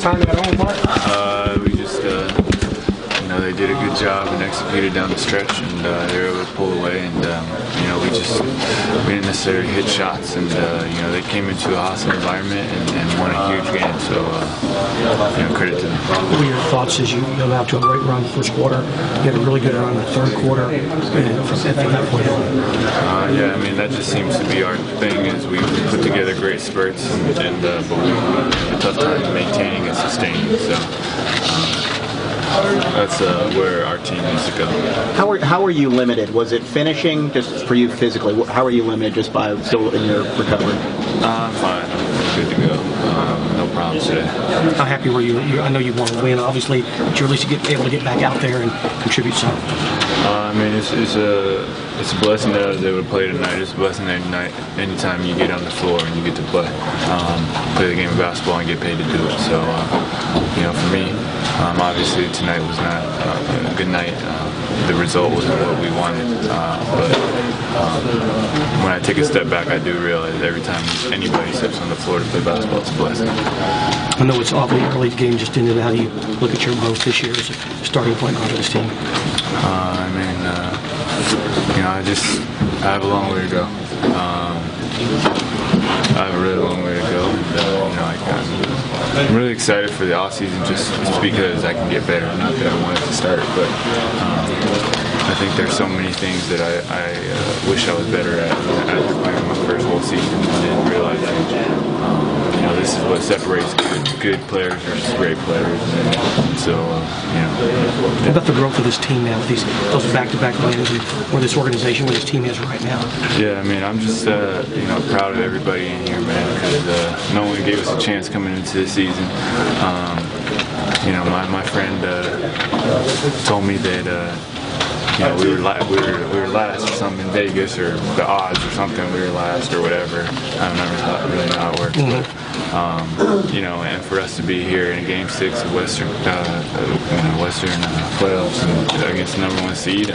time in that own part? We just, they did a good job and executed down the stretch, and they were able to pull away. And we didn't necessarily hit shots, and they came into a hostile environment and won a huge game. So credit to them. What were your thoughts as you got out to a great run in the first quarter? You had a really good run in the third quarter, and from that point on. Yeah, I mean that just seems to be our thing. Is we put together great spurts, but we have a tough time maintaining and sustaining. So. That's where our team needs to go. How are you limited? Was it finishing just for you physically? How are you limited just by still in your recovery? I'm fine. I'm good to go. No problems today. How happy were you? I know you want to win, obviously, but you're at least able to get back out there and contribute some. I mean, it's a blessing that I was able to play tonight. It's a blessing anytime you get on the floor and you get to play the game of basketball and get paid to do it. So, for me, obviously tonight was not a good night. The result wasn't what we wanted, but when I take a step back, I do realize every time anybody steps on the floor to play basketball, it's a blessing. I know it's awfully early. The game just ended. How do you look at your growth this year as a starting point guard for this team? I have a long way to go. I have a really long way to go. I'm really excited for the offseason just because I can get better. Not that I wanted to start, but I think there's so many things that I wish I was better at after playing my first whole season and didn't realize that. This is what separates good players versus great players. And so, What about the growth of this team now with those back-to-back wins and where this organization, where this team is right now? Yeah, I mean, I'm just proud of everybody in here, man, because no one gave us a chance coming into the season. My friend told me that. We were last or something in Vegas, or the odds or something. We were last or whatever. I don't really know how it works. But, and for us to be here in Game 6 of Western playoffs and against the #1 seed,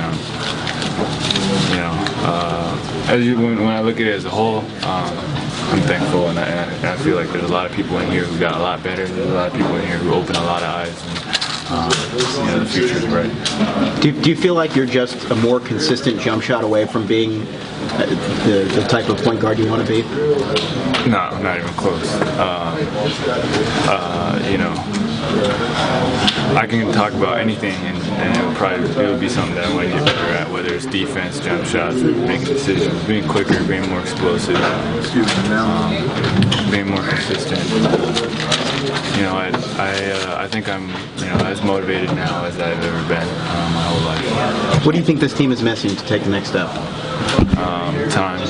when I look at it as a whole, I'm thankful, and I feel like there's a lot of people in here who got a lot better. There's a lot of people in here who opened a lot of eyes. And, the future is bright. Do you feel like you're just a more consistent jump shot away from being the type of point guard you want to be? No, not even close. I can talk about anything, and it would be something that I want to get better at, whether it's defense, jump shots, making decisions, being quicker, being more explosive, being more consistent. I think I'm as motivated now as I've ever been my whole life. What do you think this team is missing to take the next step? Time,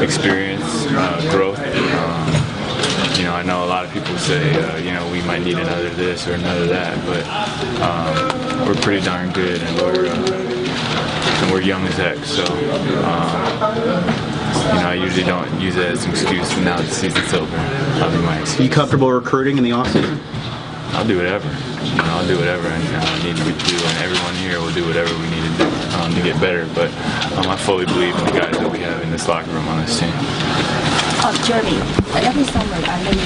experience, growth. I know a lot of people say, we might need another this or another that, but we're pretty darn good, and we're young as heck. So, I usually don't use that as an excuse. Now that the season's over, I'll be my excuse. Are you comfortable recruiting in the offseason? I'll do whatever. I'll do whatever I need to do, and everyone here will do whatever we need to do to get better. But I fully believe in the guys that we have in this locker room on this team. Jeremy, every summer I know you